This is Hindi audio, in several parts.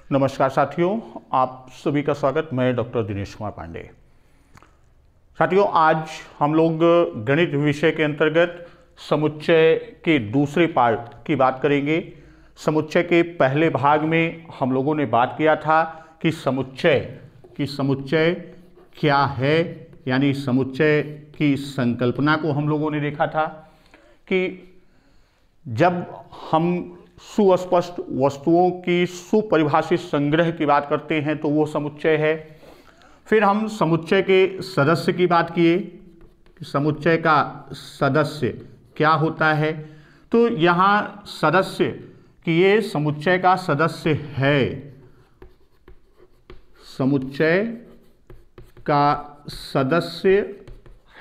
नमस्कार साथियों, आप सभी का स्वागत। मैं डॉक्टर दिनेश कुमार पांडे। साथियों, आज हम लोग गणित विषय के अंतर्गत समुच्चय के दूसरे पार्ट की बात करेंगे। समुच्चय के पहले भाग में हम लोगों ने बात किया था कि समुच्चय क्या है, यानी समुच्चय की संकल्पना को हम लोगों ने देखा था कि जब हम सुस्पष्ट वस्तुओं की सुपरिभाषित संग्रह की बात करते हैं तो वो समुच्चय है। फिर हम समुच्चय के सदस्य की बात किए कि समुच्चय का सदस्य क्या होता है। तो यहाँ सदस्य कि ये समुच्चय का सदस्य है, समुच्चय का सदस्य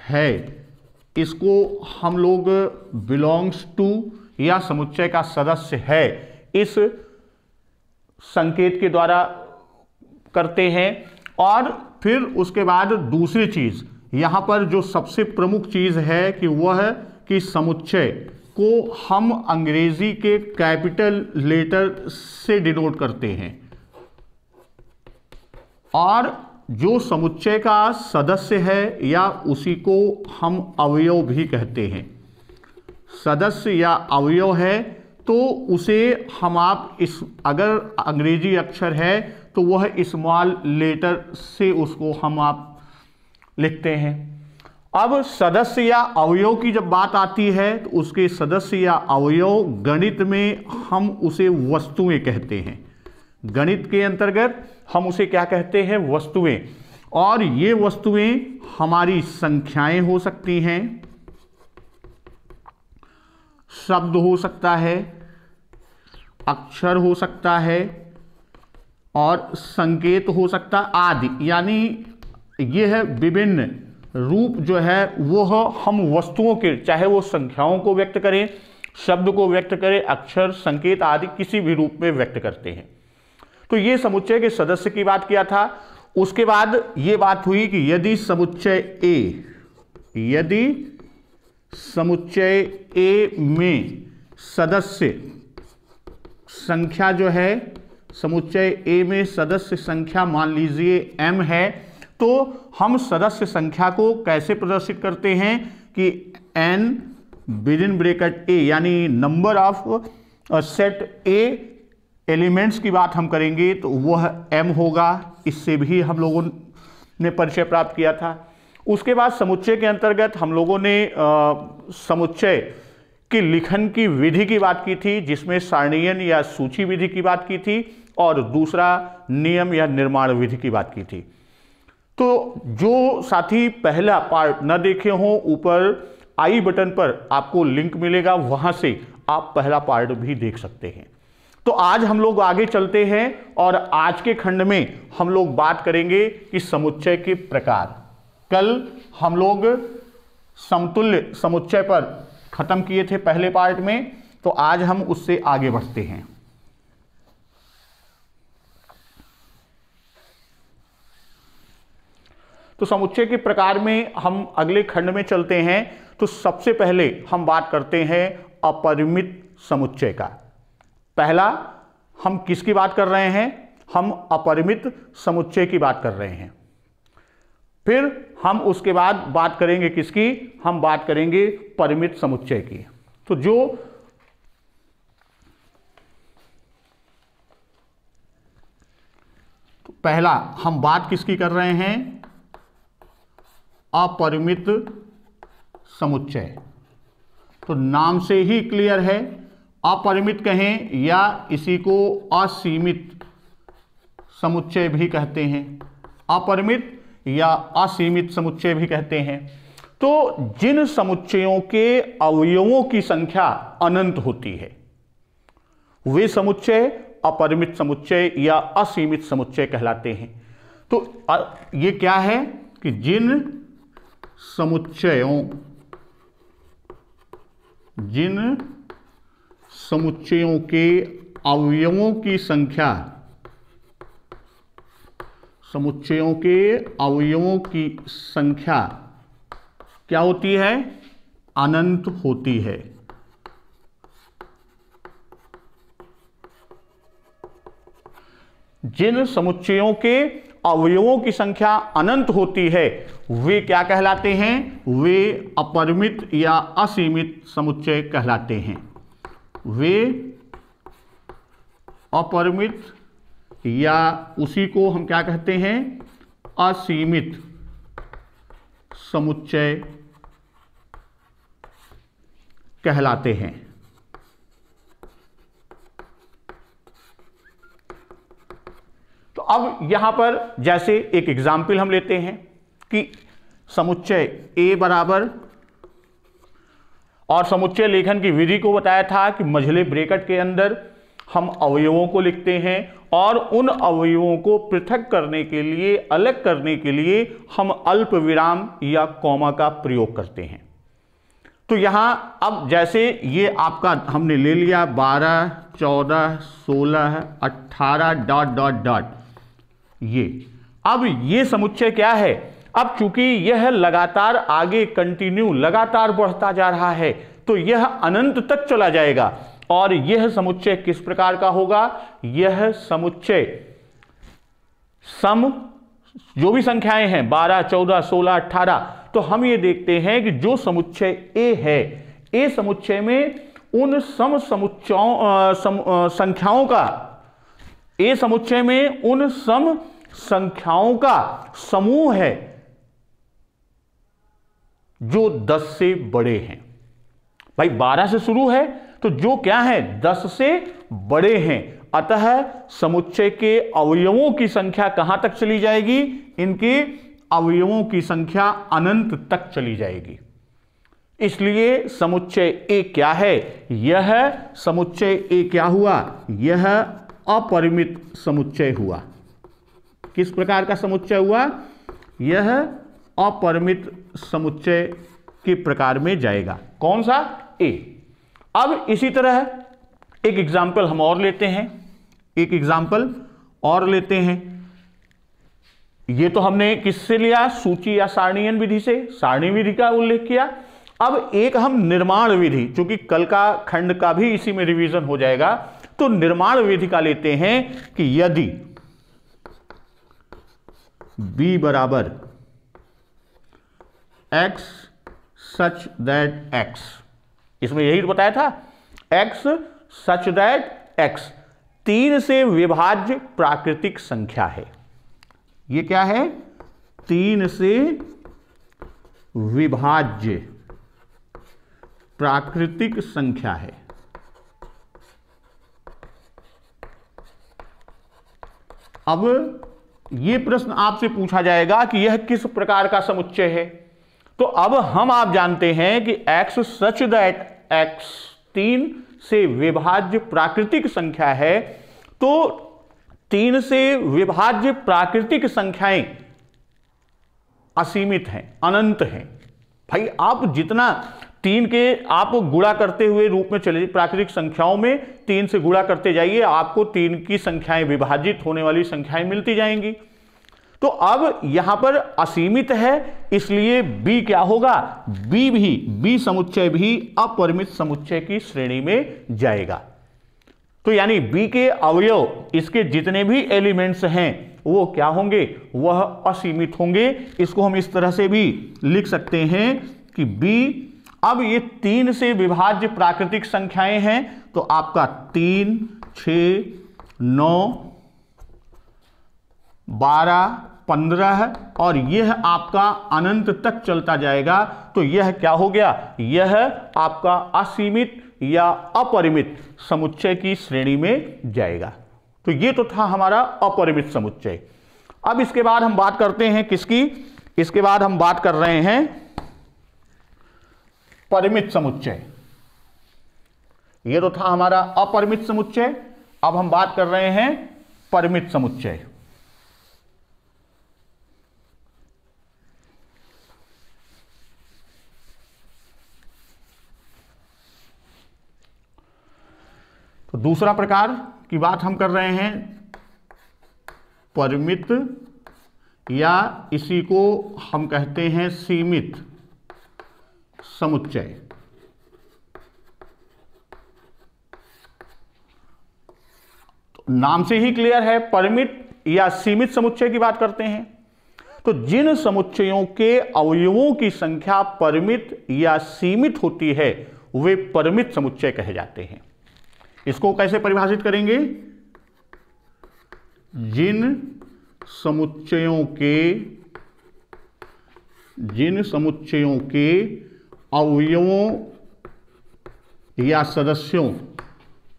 है, इसको हम लोग बिलोंग्स टू या समुच्चय का सदस्य है इस संकेत के द्वारा करते हैं। और फिर उसके बाद दूसरी चीज यहां पर जो सबसे प्रमुख चीज है कि वह है कि समुच्चय को हम अंग्रेजी के कैपिटल लेटर से डिनोट करते हैं और जो समुच्चय का सदस्य है या उसी को हम अवयव भी कहते हैं। सदस्य या अवयव है तो उसे हम आप इस अगर अंग्रेजी अक्षर है तो वह स्मॉल लेटर से उसको हम आप लिखते हैं। अब सदस्य या अवयव की जब बात आती है तो उसके सदस्य या अवयव गणित में हम उसे वस्तुएं कहते हैं। गणित के अंतर्गत हम उसे क्या कहते हैं? वस्तुएं। और ये वस्तुएं हमारी संख्याएं हो सकती हैं, शब्द हो सकता है, अक्षर हो सकता है और संकेत हो सकता आदि। यानी यह विभिन्न रूप जो है वो हम वस्तुओं के, चाहे वो संख्याओं को व्यक्त करें, शब्द को व्यक्त करें, अक्षर, संकेत आदि किसी भी रूप में व्यक्त करते हैं। तो ये समुच्चय के सदस्य की बात किया था। उसके बाद ये बात हुई कि यदि समुच्चय ए में सदस्य संख्या जो है, समुच्चय ए में सदस्य संख्या मान लीजिए m है, तो हम सदस्य संख्या को कैसे प्रदर्शित करते हैं कि n with in bracket a, यानी number of set a elements की बात हम करेंगे तो वह m होगा। इससे भी हम लोगों ने परिचय प्राप्त किया था। उसके बाद समुच्चय के अंतर्गत हम लोगों ने समुच्चय की लिखन की विधि की बात की थी, जिसमें सारणीयन या सूची विधि की बात की थी और दूसरा नियम या निर्माण विधि की बात की थी। तो जो साथी पहला पार्ट न देखे हों, ऊपर आई बटन पर आपको लिंक मिलेगा, वहां से आप पहला पार्ट भी देख सकते हैं। तो आज हम लोग आगे चलते हैं और आज के खंड में हम लोग बात करेंगे कि समुच्चय के प्रकार। कल हम लोग समतुल्य समुच्चय पर खत्म किए थे पहले पार्ट में, तो आज हम उससे आगे बढ़ते हैं। तो समुच्चय के प्रकार में हम अगले खंड में चलते हैं। तो सबसे पहले हम बात करते हैं अपरिमित समुच्चय का। पहला हम किसकी बात कर रहे हैं? हम अपरिमित समुच्चय की बात कर रहे हैं। फिर हम उसके बाद बात करेंगे किसकी? हम बात करेंगे परिमित समुच्चय की। तो पहला हम बात किसकी कर रहे हैं? अपरिमित समुच्चय। तो नाम से ही क्लियर है, अपरिमित कहें या इसी को असीमित समुच्चय भी कहते हैं, अपरिमित या असीमित समुच्चय भी कहते हैं। तो जिन समुच्चयों के अवयवों की संख्या अनंत होती है वे समुच्चय अपरिमित समुच्चय या असीमित समुच्चय कहलाते हैं। तो ये क्या है कि जिन समुच्चयों के अवयवों की संख्या, समुच्चयों के अवयवों की संख्या क्या होती है? अनंत होती है। जिन समुच्चयों के अवयवों की संख्या अनंत होती है वे क्या कहलाते हैं? वे अपरिमित या असीमित समुच्चय कहलाते हैं। वे अपरिमित या उसी को हम क्या कहते हैं? असीमित समुच्चय कहलाते हैं। तो अब यहां पर जैसे एक एग्जाम्पल हम लेते हैं कि समुच्चय A बराबर, और समुच्चय लेखन की विधि को बताया था कि मझले ब्रैकेट के अंदर हम अवयवों को लिखते हैं और उन अवयवों को पृथक करने के लिए, अलग करने के लिए हम अल्प विराम या कॉमा का प्रयोग करते हैं। तो यहां अब जैसे ये आपका हमने ले लिया 12, 14, 16, 18 डॉट डॉट डॉट, ये अब ये समुच्चय क्या है? अब चूंकि यह लगातार आगे कंटिन्यू लगातार बढ़ता जा रहा है तो यह अनंत तक चला जाएगा। और यह समुच्चय किस प्रकार का होगा? यह समुच्चय सम जो भी संख्याएं हैं 12, 14, 16, 18, तो हम ये देखते हैं कि जो समुच्चय A है, A समुच्चय में उन सम समुच्चयों संख्याओं का, A समुच्चय में उन सम संख्याओं का समूह है जो 10 से बड़े हैं। भाई 12 से शुरू है तो जो क्या है? 10 से बड़े हैं। अतः समुच्चय के अवयवों की संख्या कहां तक चली जाएगी? इनके अवयवों की संख्या अनंत तक चली जाएगी। इसलिए समुच्चय A क्या है? यह समुच्चय A क्या हुआ? यह अपरिमित समुच्चय हुआ। किस प्रकार का समुच्चय हुआ? यह अपरिमित समुच्चय के प्रकार में जाएगा। कौन सा? A। अब इसी तरह एक एग्जाम्पल हम और लेते हैं, एक एग्जाम्पल और लेते हैं। ये तो हमने किससे लिया? सूची या सारणीयन विधि से, सारणी विधि का उल्लेख किया। अब एक हम निर्माण विधि, चूंकि कल का खंड का भी इसी में रिवीजन हो जाएगा, तो निर्माण विधि का लेते हैं कि यदि B बराबर x सच दैट x, इसमें यही बताया था, x सच दैट x 3 से विभाज्य प्राकृतिक संख्या है। ये क्या है? 3 से विभाज्य प्राकृतिक संख्या है। अब ये प्रश्न आपसे पूछा जाएगा कि यह किस प्रकार का समुच्चय है? तो अब हम आप जानते हैं कि x सच दैट x 3 से विभाज्य प्राकृतिक संख्या है। तो 3 से विभाज्य प्राकृतिक संख्याएं असीमित हैं, अनंत हैं। भाई आप जितना 3 के आप गुणा करते हुए रूप में चले, प्राकृतिक संख्याओं में 3 से गुणा करते जाइए, आपको 3 की संख्याएं, विभाजित होने वाली संख्याएं मिलती जाएंगी। तो अब यहां पर असीमित है, इसलिए B क्या होगा? B समुच्चय भी अपरिमित समुच्चय की श्रेणी में जाएगा। तो यानी B के अवयव, इसके जितने भी एलिमेंट्स हैं वो क्या होंगे? वह असीमित होंगे। इसको हम इस तरह से भी लिख सकते हैं कि B, अब ये 3 से विभाज्य प्राकृतिक संख्याएं हैं, तो आपका 3, 6, 9, 12, 15 और यह आपका अनंत तक चलता जाएगा। तो यह क्या हो गया? यह आपका असीमित या अपरिमित समुच्चय की श्रेणी में जाएगा। तो ये तो था हमारा अपरिमित समुच्चय। अब इसके बाद हम बात करते हैं किसकी? इसके बाद हम बात कर रहे हैं परिमित समुच्चय। ये तो था हमारा अपरिमित समुच्चय, अब हम बात कर रहे हैं परिमित समुच्चय। तो दूसरा प्रकार की बात हम कर रहे हैं परिमित, या इसी को हम कहते हैं सीमित समुच्चय। तो नाम से ही क्लियर है, परिमित या सीमित समुच्चय की बात करते हैं। तो जिन समुच्चयों के अवयवों की संख्या परिमित या सीमित होती है वे परिमित समुच्चय कहे जाते हैं। इसको कैसे परिभाषित करेंगे? जिन समुच्चयों के अवयवों या सदस्यों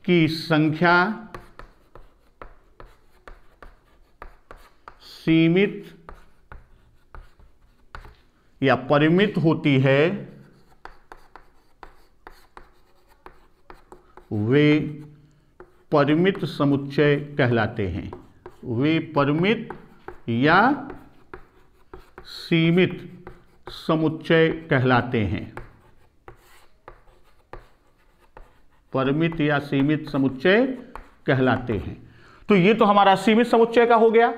की संख्या सीमित या परिमित होती है वे परिमित समुच्चय कहलाते हैं। वे परिमित या सीमित समुच्चय कहलाते हैं। परिमित या सीमित समुच्चय कहलाते हैं। तो ये तो हमारा सीमित समुच्चय का हो गया।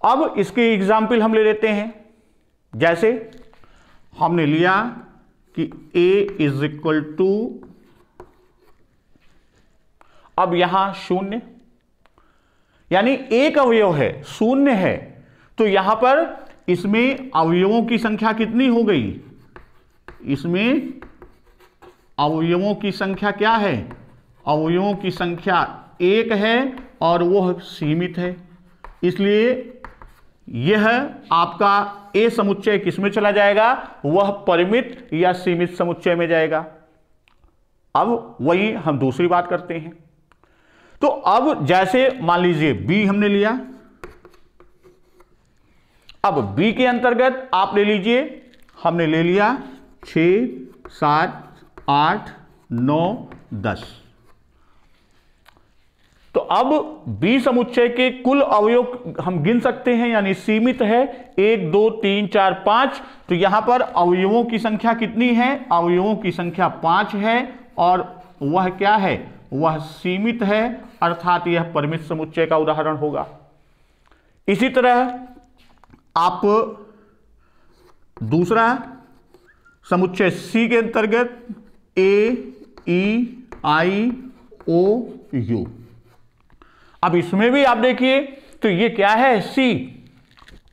अब इसके एग्जाम्पल हम ले लेते हैं। जैसे हमने लिया कि a इज इक्वल टू, अब यहां शून्य, यानी एक अवयव है, शून्य है, तो यहां पर इसमें अवयवों की संख्या कितनी हो गई? इसमें अवयवों की संख्या क्या है? अवयवों की संख्या एक है और वह सीमित है, इसलिए यह आपका ए समुच्चय किस में चला जाएगा? वह परिमित या सीमित समुच्चय में जाएगा। अब वही हम दूसरी बात करते हैं। तो अब जैसे मान लीजिए बी हमने लिया, अब बी के अंतर्गत आप ले लीजिए, हमने ले लिया 6, 7, 8, 9, 10। तो अब बी समुच्चय के कुल अवयव हम गिन सकते हैं, यानी सीमित है 1, 2, 3, 4, 5। तो यहां पर अवयवों की संख्या कितनी है? अवयवों की संख्या 5 है और वह क्या है? वह सीमित है, अर्थात यह परिमित समुच्चय का उदाहरण होगा। इसी तरह आप दूसरा समुच्चय सी के अंतर्गत ए, ई, आई, ओ, यू। अब इसमें भी आप देखिए तो ये क्या है? सी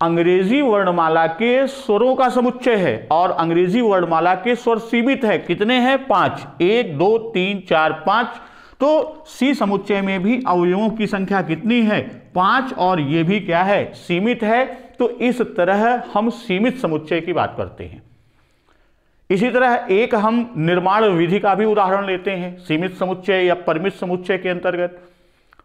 अंग्रेजी वर्णमाला के स्वरों का समुच्चय है और अंग्रेजी वर्णमाला के स्वर सीमित है। कितने हैं? 5। 1, 2, 3, 4, 5। तो सी समुच्चय में भी अवयवों की संख्या कितनी है? 5, और ये भी क्या है? सीमित है। तो इस तरह हम सीमित समुच्चय की बात करते हैं। इसी तरह एक हम निर्माण विधि का भी उदाहरण लेते हैं सीमित समुच्चय या परिमित समुच्चय के अंतर्गत।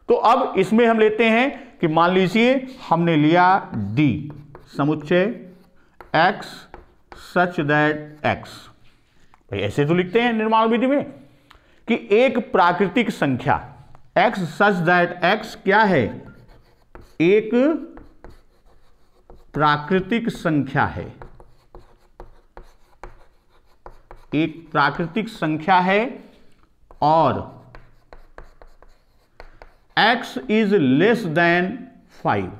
तो अब इसमें हम लेते हैं कि मान लीजिए हमने लिया डी समुच्चय x सच दैट x। ऐसे तो लिखते हैं निर्माण विधि में कि एक प्राकृतिक संख्या x सच दैट x क्या है? एक प्राकृतिक संख्या है, एक प्राकृतिक संख्या है और x इज लेस देन 5।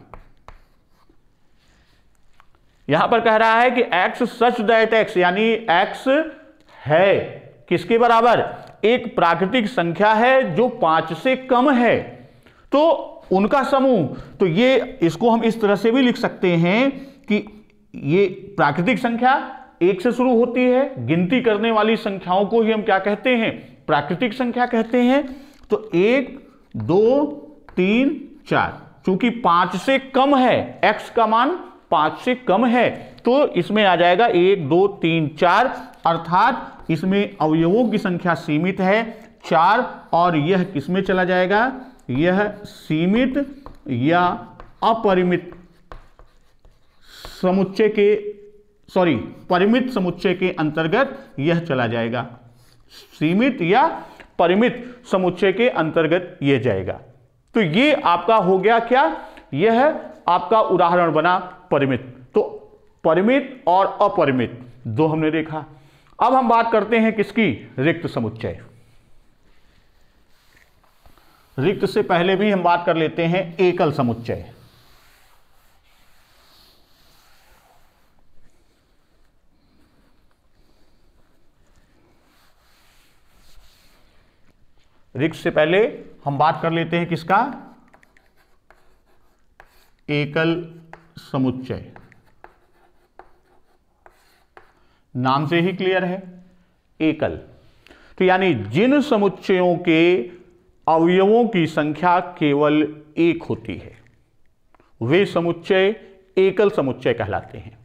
यहां पर कह रहा है कि x सच दैट x, यानी x है किसके बराबर? एक प्राकृतिक संख्या है जो 5 से कम है, तो उनका समूह। तो ये इसको हम इस तरह से भी लिख सकते हैं कि ये प्राकृतिक संख्या 1 से शुरू होती है। गिनती करने वाली संख्याओं को ही हम क्या कहते हैं? प्राकृतिक संख्या कहते हैं। तो 1, 2, 3, 4, चूंकि 5 से कम है, x का मान 5 से कम है, तो इसमें आ जाएगा 1, 2, 3, 4, अर्थात इसमें अवयवों की संख्या सीमित है 4, और यह किसमें चला जाएगा? यह सीमित या अपरिमित समुच्चय के परिमित समुच्चय के अंतर्गत यह चला जाएगा। सीमित या परिमित समुच्चय के अंतर्गत यह जाएगा। तो ये आपका हो गया क्या? यह आपका उदाहरण बना परिमित। तो परिमित और अपरिमित दो हमने देखा। अब हम बात करते हैं किसकी? रिक्त समुच्चय। रिक्त से पहले भी हम बात कर लेते हैं एकल समुच्चय। रिक्त से पहले हम बात कर लेते हैं किसका? एकल समुच्चय। नाम से ही क्लियर है, एकल। तो यानी जिन समुच्चयों के अवयवों की संख्या केवल एक होती है वे समुच्चय एकल समुच्चय कहलाते हैं।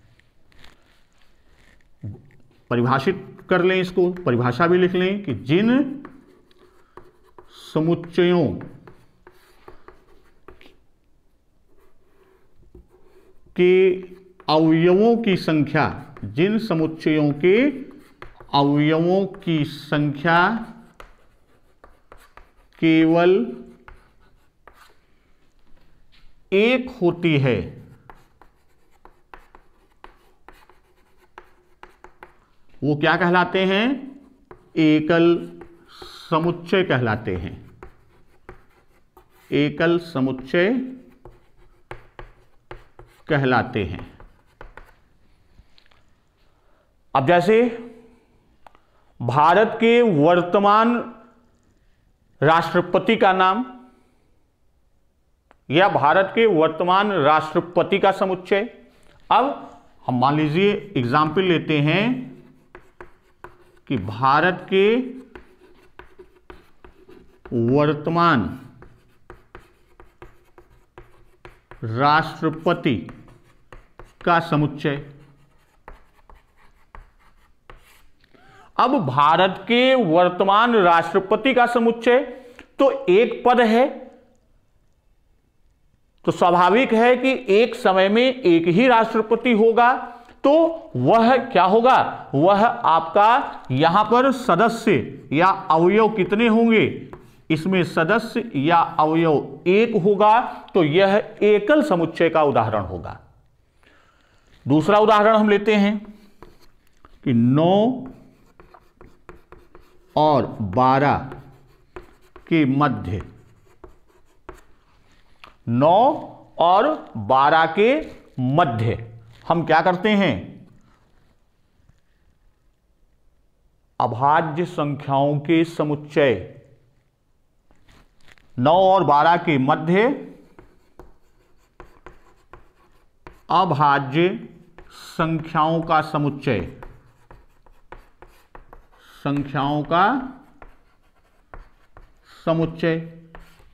परिभाषित कर लें इसको, परिभाषा भी लिख लें कि जिन समुच्चयों के अवयवों की संख्या, जिन समुच्चयों के अवयवों की संख्या केवल एक होती है वो क्या कहलाते हैं? एकल समुच्चय कहलाते हैं। एकल समुच्चय कहलाते हैं। अब जैसे भारत के वर्तमान राष्ट्रपति का नाम या भारत के वर्तमान राष्ट्रपति का समुच्चय। अब हम मान लीजिए एग्जाम्पल लेते हैं कि भारत के वर्तमान राष्ट्रपति का समुच्चय। अब भारत के वर्तमान राष्ट्रपति का समुच्चय तो एक पद है, तो स्वाभाविक है कि एक समय में एक ही राष्ट्रपति होगा, तो वह क्या होगा? वह आपका यहां पर सदस्य या अवयव कितने होंगे? इसमें सदस्य या अवयव एक होगा, तो यह एकल समुच्चय का उदाहरण होगा। दूसरा उदाहरण हम लेते हैं कि 9 और 12 के मध्य, 9 और 12 के मध्य हम क्या करते हैं? अभाज्य संख्याओं के समुच्चय। 9 और 12 के मध्य अभाज्य संख्याओं का समुच्चय, संख्याओं का समुच्चय।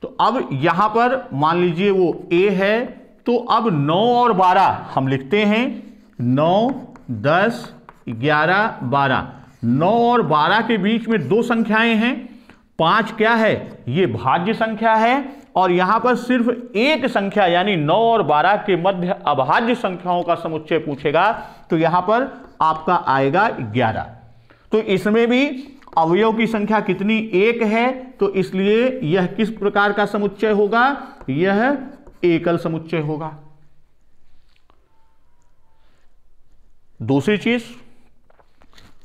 तो अब यहां पर मान लीजिए वो a है, तो अब 9 और 12 हम लिखते हैं 9, 10, 11, 12। 9 और 12 के बीच में दो संख्याएं हैं। 5 क्या है? ये भाज्य संख्या है, और यहां पर सिर्फ एक संख्या यानी 9 और 12 के मध्य अभाज्य संख्याओं का समुच्चय पूछेगा, तो यहां पर आपका आएगा 11। तो इसमें भी अवयव की संख्या कितनी? एक है, तो इसलिए यह किस प्रकार का समुच्चय होगा? यह एकल समुच्चय होगा। दूसरी चीज,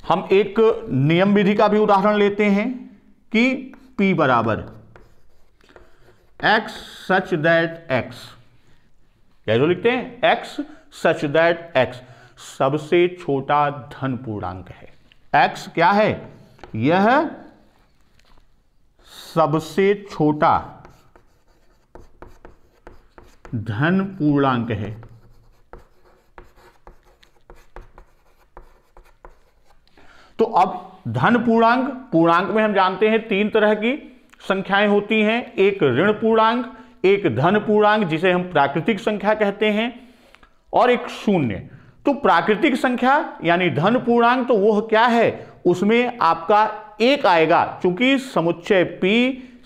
हम एक नियम विधि का भी उदाहरण लेते हैं कि P बराबर x सच दैट x, कैसे लिखते हैं? x सच दैट x सबसे छोटा धन पूर्णांक है। x क्या है? यह सबसे छोटा धन पूर्णांक है। तो अब धन पूर्णांक, पूर्णांक में हम जानते हैं 3 तरह की संख्याएं होती हैं, एक ऋण पूर्णांक, एक धन पूर्णांक जिसे हम प्राकृतिक संख्या कहते हैं, और एक शून्य। तो प्राकृतिक संख्या यानी धन पूर्णांक तो वह क्या है? उसमें आपका एक आएगा, क्योंकि समुच्चय P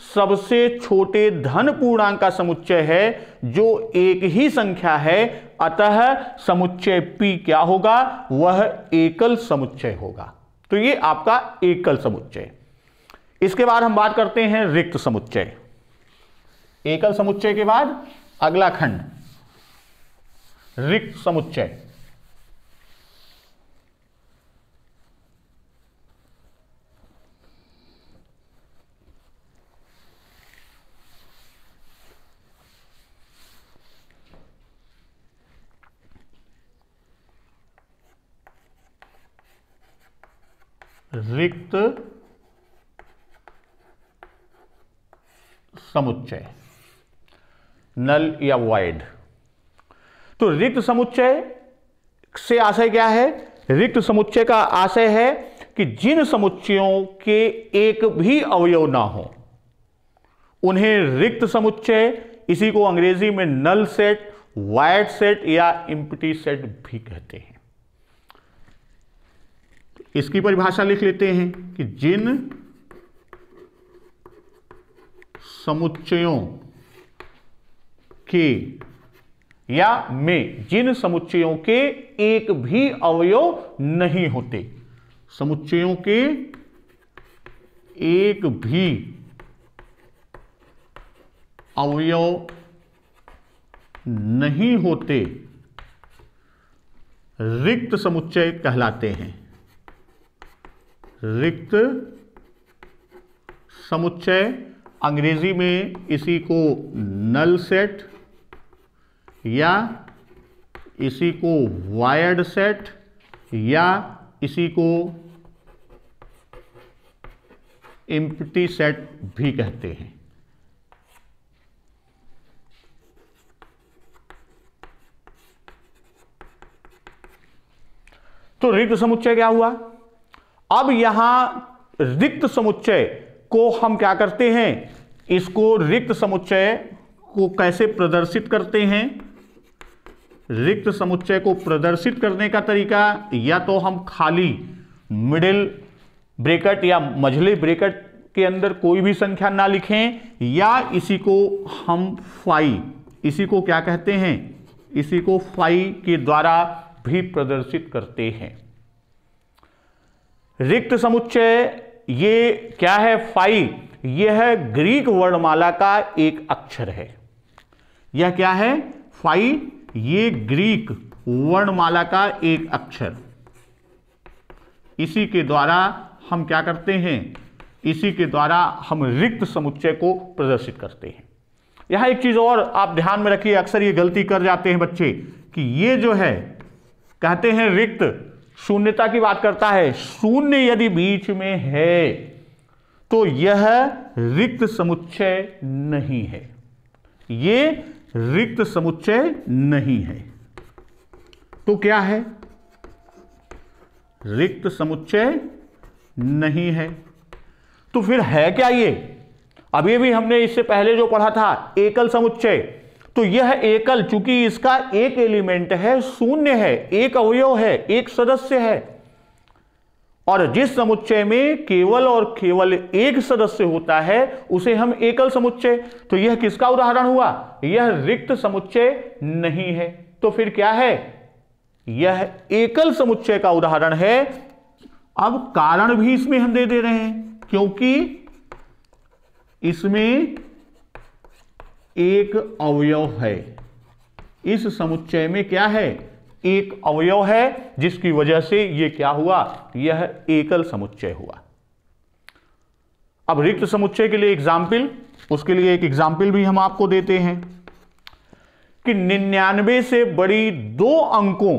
सबसे छोटे धन पूर्णांक का समुच्चय है जो एक ही संख्या है, अतः समुच्चय P क्या होगा? वह एकल समुच्चय होगा। तो ये आपका एकल समुच्चय। इसके बाद हम बात करते हैं रिक्त समुच्चय। एकल समुच्चय के बाद अगला खंड रिक्त समुच्चय। रिक्त समुच्चय, नल या वॉइड। तो रिक्त समुच्चय से आशय क्या है? रिक्त समुच्चय का आशय है कि जिन समुच्चयों के एक भी अवयव ना हो उन्हें रिक्त समुच्चय, इसी को अंग्रेजी में नल सेट, वायड सेट या एम्प्टी सेट भी कहते हैं। इसकी परिभाषा लिख लेते हैं कि जिन समुच्चयों के या में जिन समुच्चयों के एक भी अवयव नहीं होते, समुच्चयों के एक भी अवयव नहीं होते रिक्त समुच्चय कहलाते हैं। रिक्त समुच्चय, अंग्रेजी में इसी को नल सेट या इसी को वायर्ड सेट या इसी को एम्प्टी सेट भी कहते हैं। तो रिक्त समुच्चय क्या हुआ? अब यहां रिक्त समुच्चय को हम क्या करते हैं, इसको रिक्त समुच्चय को कैसे प्रदर्शित करते हैं? रिक्त समुच्चय को प्रदर्शित करने का तरीका या तो हम खाली मिडिल ब्रैकेट या मझले ब्रैकेट के अंदर कोई भी संख्या ना लिखें, या इसी को हम फाई, इसी को क्या कहते हैं, इसी को फाई के द्वारा भी प्रदर्शित करते हैं। रिक्त समुच्चय ये क्या है? फाई, यह ग्रीक वर्णमाला का एक अक्षर है। यह क्या है? फाई, ये ग्रीक वर्णमाला का एक अक्षर। इसी के द्वारा हम क्या करते हैं? इसी के द्वारा हम रिक्त समुच्चय को प्रदर्शित करते हैं। यहां एक चीज और आप ध्यान में रखिए, अक्सर ये गलती कर जाते हैं बच्चे कि ये जो है कहते हैं रिक्त, शून्यता की बात करता है, शून्य यदि बीच में है तो यह रिक्त समुच्चय नहीं है, ये रिक्त समुच्चय नहीं है। तो क्या है? रिक्त समुच्चय नहीं है। तो फिर है क्या ये? अभी भी हमने इससे पहले जो पढ़ा था एकल समुच्चय, तो यह एकल, चूंकि इसका एक एलिमेंट है, शून्य है, एक अवयव है, एक सदस्य है, और जिस समुच्चय में केवल और केवल एक सदस्य होता है उसे हम एकल समुच्चय, तो यह किसका उदाहरण हुआ? यह रिक्त समुच्चय नहीं है। तो फिर क्या है? यह एकल समुच्चय का उदाहरण है। अब कारण भी इसमें हम दे रहे हैं, क्योंकि इसमें एक अवयव है। इस समुच्चय में क्या है? एक अवयव है, जिसकी वजह से यह क्या हुआ? यह एकल समुच्चय हुआ। अब रिक्त समुच्चय के लिए एग्जाम्पल, उसके लिए एक एग्जाम्पल भी हम आपको देते हैं कि 99 से बड़ी 2 अंकों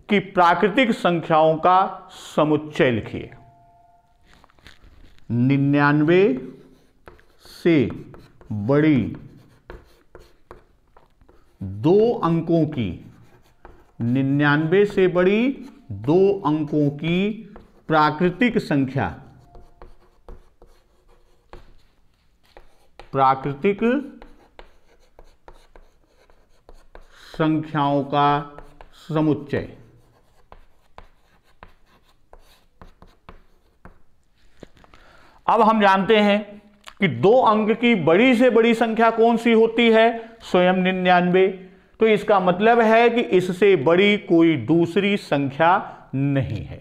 की प्राकृतिक संख्याओं का समुच्चय लिखिए। 99 से बड़ी 2 अंकों की, 99 से बड़ी 2 अंकों की प्राकृतिक संख्या, प्राकृतिक संख्याओं का समुच्चय। अब हम जानते हैं कि 2 अंक की बड़ी से बड़ी संख्या कौन सी होती है? स्वयं 99। तो इसका मतलब है कि इससे बड़ी कोई दूसरी संख्या नहीं है।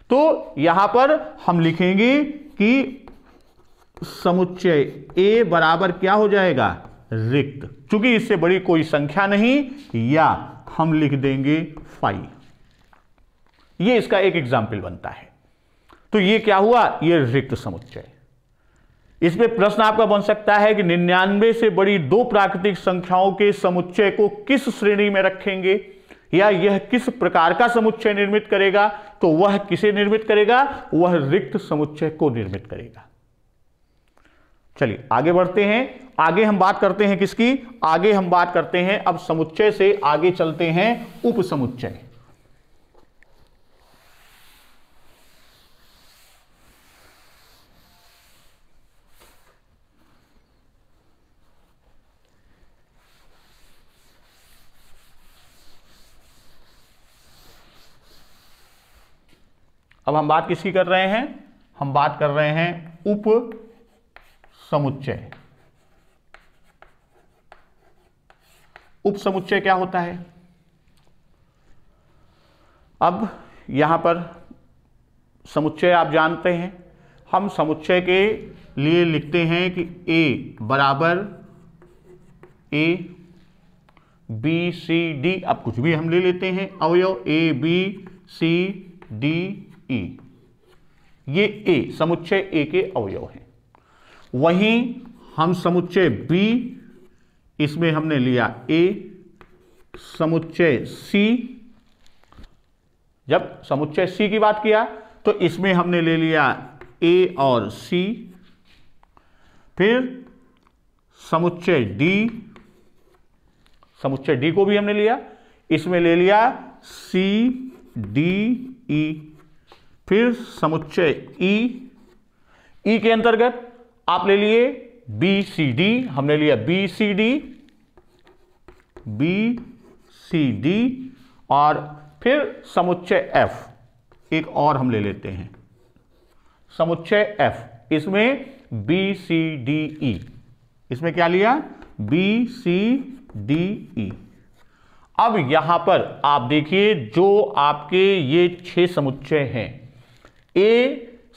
तो यहां पर हम लिखेंगे कि समुच्चय A बराबर क्या हो जाएगा? रिक्त, क्योंकि इससे बड़ी कोई संख्या नहीं, या हम लिख देंगे 5। ये इसका एक एग्जाम्पल बनता है। तो ये क्या हुआ? ये रिक्त समुच्चय। इस पे प्रश्न आपका बन सकता है कि 99 से बड़ी 2 प्राकृतिक संख्याओं के समुच्चय को किस श्रेणी में रखेंगे, या यह किस प्रकार का समुच्चय निर्मित करेगा? तो वह किसे निर्मित करेगा? वह रिक्त समुच्चय को निर्मित करेगा। चलिए आगे बढ़ते हैं। आगे हम बात करते हैं किसकी? आगे हम बात करते हैं अब समुच्चय से आगे चलते हैं उप समुच्चय। अब हम बात किसकी कर रहे हैं? हम बात कर रहे हैं उप समुच्चय। उप समुच्चय क्या होता है? अब यहां पर समुच्चय आप जानते हैं, हम समुच्चय के लिए लिखते हैं कि A बराबर A B C D। अब कुछ भी हम ले लेते हैं अवयव A B C D E, ये A समुच्चय A के अवयव हैं। वहीं हम समुच्चय B, इसमें हमने लिया A, समुच्चय C, जब समुच्चय C की बात किया तो इसमें हमने ले लिया A और C, फिर समुच्चय D, समुच्चय D को भी हमने लिया, इसमें ले लिया C D E, फिर समुच्चय E के अंतर्गत आप ले लिए B C D, हमने लिया B C D, और फिर समुच्चय F, एक और हम ले लेते हैं समुच्चय F, इसमें B C D E, इसमें क्या लिया? B C D E। अब यहां पर आप देखिए जो आपके ये 6 समुच्चय हैं, A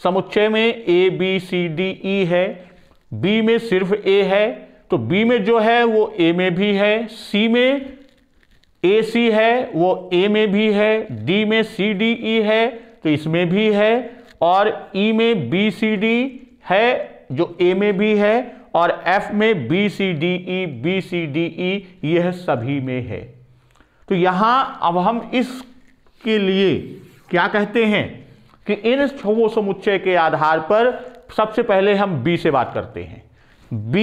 समुच्चय में A B C D E है, B में सिर्फ A है तो B में जो है वो A में भी है, C में AC है वो A में भी है, D में C D E है तो इसमें भी है, और E में B C D है जो A में भी है, और F में B C D E यह सभी में है। तो यहां अब हम इसके लिए क्या कहते हैं कि इन 6 समुच्चय के आधार पर सबसे पहले हम B से बात करते हैं। B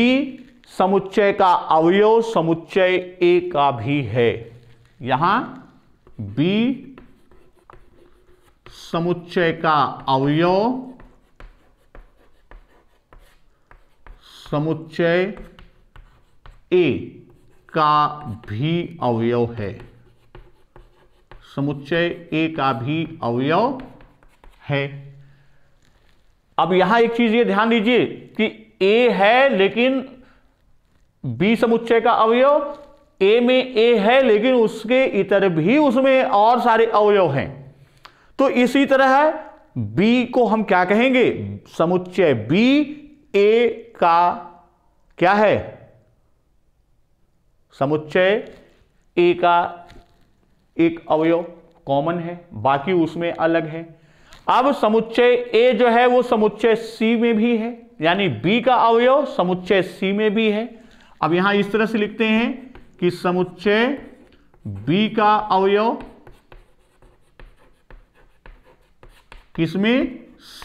समुच्चय का अवयव समुच्चय A का भी है। यहां B समुच्चय का अवयव समुच्चय A का भी अवयव है, समुच्चय A का भी अवयव है। अब यहां एक चीज ये ध्यान दीजिए कि A है लेकिन B समुच्चय का अवयव, A में A है लेकिन उसके इतर भी उसमें और सारे अवयव हैं। तो इसी तरह B को हम क्या कहेंगे? समुच्चय B A का क्या है? समुच्चय A का एक अवयव कॉमन है, बाकी उसमें अलग है। अब समुच्चय A जो है वो समुच्चय C में भी है, यानी B का अवयव समुच्चय C में भी है। अब यहां इस तरह से लिखते हैं कि समुच्चय B का अवयव किसमें?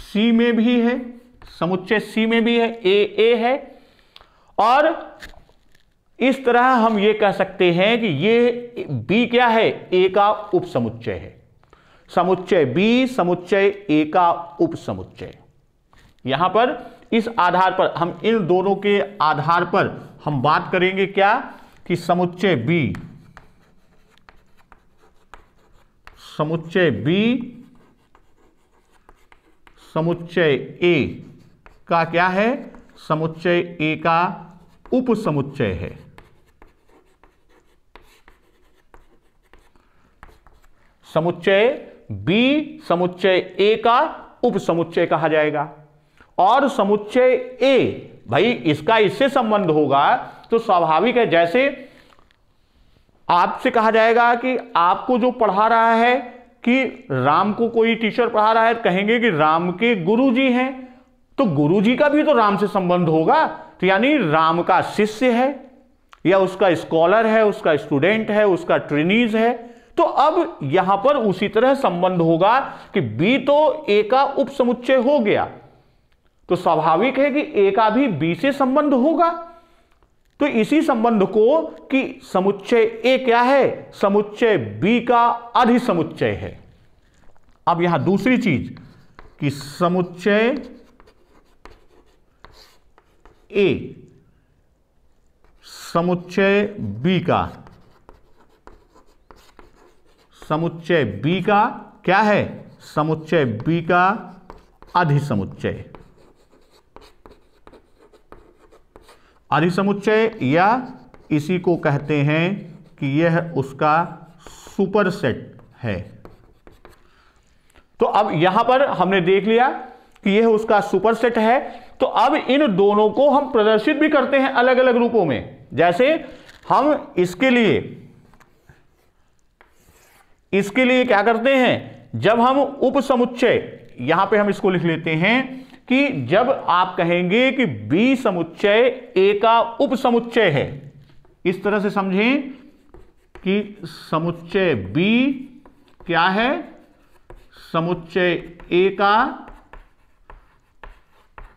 C में भी है, समुच्चय C में भी है, A है। और इस तरह हम ये कह सकते हैं कि ये B क्या है? A का उपसमुच्चय है। समुच्चय B समुच्चय A का उपसमुच्चय। यहां पर इस आधार पर हम इन दोनों के आधार पर हम बात करेंगे क्या कि समुच्चय B समुच्चय A का क्या है? समुच्चय A का उपसमुच्चय है। समुच्चय B समुच्चय A का उपसमुच्चय कहा जाएगा। और समुच्चय A, भाई इसका इससे संबंध होगा तो स्वाभाविक है, जैसे आपसे कहा जाएगा कि आपको जो पढ़ा रहा है कि राम को कोई टीचर पढ़ा रहा है, कहेंगे कि राम के गुरुजी हैं, तो गुरुजी का भी तो राम से संबंध होगा, तो यानी राम का शिष्य है या उसका स्कॉलर है, उसका स्टूडेंट है, उसका ट्रेनीज है। तो अब यहां पर उसी तरह संबंध होगा कि B तो A का उपसमुच्चय हो गया, तो स्वाभाविक है कि ए का भी बी से संबंध होगा। तो इसी संबंध को कि समुच्चय ए क्या है, समुच्चय बी का अधिसमुच्चय है। अब यहां दूसरी चीज कि समुच्चय ए समुच्चय बी का, समुच्चय बी का क्या है, समुच्चय बी का अधिसमुच्चय, अधिसमुच्चय या इसी को कहते हैं कि यह उसका सुपरसेट है। तो अब यहां पर हमने देख लिया कि यह उसका सुपरसेट है। तो अब इन दोनों को हम प्रदर्शित भी करते हैं अलग अलग रूपों में। जैसे हम इसके लिए क्या करते हैं, जब हम उपसमुच्चय, यहां पे हम इसको लिख लेते हैं कि जब आप कहेंगे कि बी समुच्चय ए का उपसमुच्चय है, इस तरह से समझें कि समुच्चय बी क्या है, समुच्चय ए का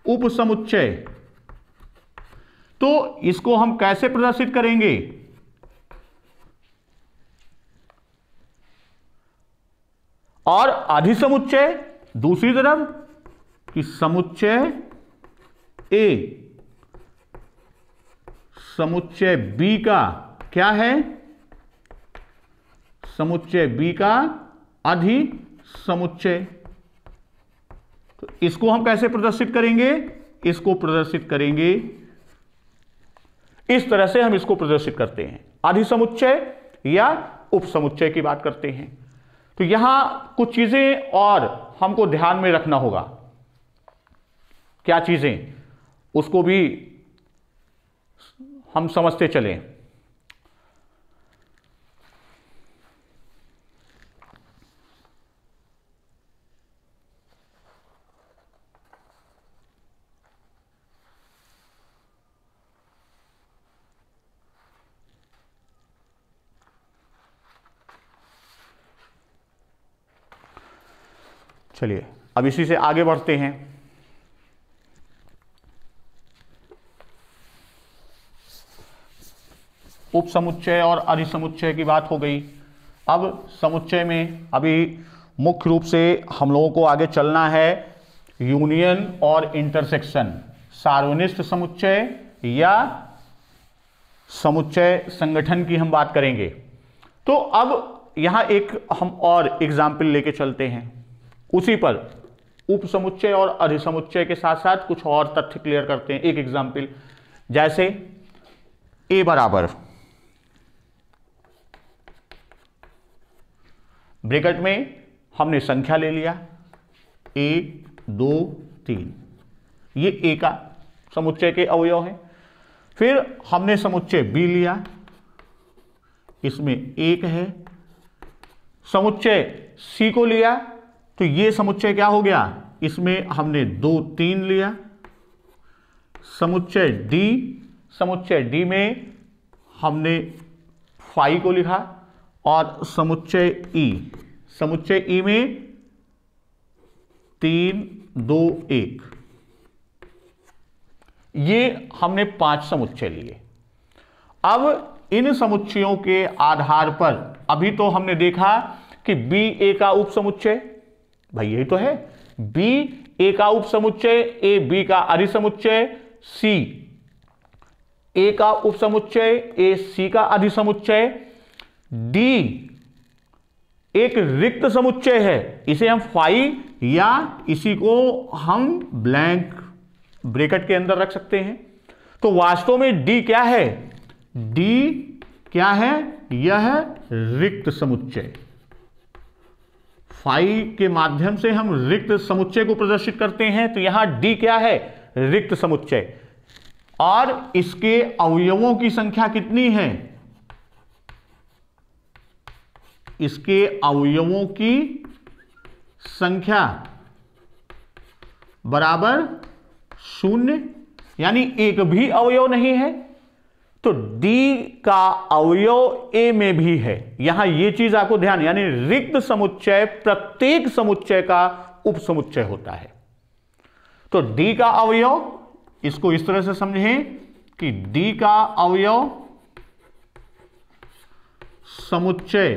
उपसमुच्चय। तो इसको हम कैसे प्रदर्शित करेंगे, और अधिसमुच्चय दूसरी तरफ कि समुच्चय ए समुच्चय बी का क्या है, समुच्चय बी का अधिसमुच्चय। तो इसको हम कैसे प्रदर्शित करेंगे, इसको प्रदर्शित करेंगे इस तरह से, हम इसको प्रदर्शित करते हैं, अधिसमुच्चय या उपसमुच्चय की बात करते हैं। तो यहां कुछ चीजें और हमको ध्यान में रखना होगा। क्या चीजें, उसको भी हम समझते चलें। चलिए अब इसी से आगे बढ़ते हैं। उपसमुच्चय और अधिसमुच्चय की बात हो गई। अब समुच्चय में अभी मुख्य रूप से हम लोगों को आगे चलना है यूनियन और इंटरसेक्शन, सार्वनिष्ठ समुच्चय या समुच्चय संगठन की हम बात करेंगे। तो अब यहां एक हम और एग्जाम्पल लेके चलते हैं, उसी पर उपसमुच्चय और अधिसमुच्चय के साथ साथ कुछ और तथ्य क्लियर करते हैं। एक एग्जाम्पल, जैसे ए बराबर ब्रैकेट में हमने संख्या ले लिया 1 2 3, ये ए का समुच्चय के अवयव हैं। फिर हमने समुच्चय बी लिया, इसमें 1 है। समुच्चय सी को लिया तो ये समुच्चय क्या हो गया, इसमें हमने 2 3 लिया। समुच्चय डी में हमने 5 को लिखा, और समुच्चय ई में 3 2 1, ये हमने 5 समुच्चय लिए। अब इन समुच्चयों के आधार पर अभी तो हमने देखा कि बी ए का उपसमुच्चय, भाई यही तो है, बी ए का उपसमुच्चय, ए बी का अधिसमुच्चय, सी ए का उपसमुच्चय, ए सी का अधिसमुच्चय, डी एक रिक्त समुच्चय है, इसे हम फाई या इसी को हम ब्लैंक ब्रैकेट के अंदर रख सकते हैं। तो वास्तव में डी क्या है, डी क्या है, यह रिक्त समुच्चय। फाई के माध्यम से हम रिक्त समुच्चय को प्रदर्शित करते हैं। तो यहां डी क्या है, रिक्त समुच्चय। और इसके अवयवों की संख्या कितनी है, इसके अवयवों की संख्या बराबर 0, यानी एक भी अवयव नहीं है। तो D का अवयव A में भी है। यहां यह चीज आपको ध्यान, यानी रिक्त समुच्चय प्रत्येक समुच्चय का उपसमुच्चय होता है। तो D का अवयव, इसको इस तरह से समझें कि D का अवयव समुच्चय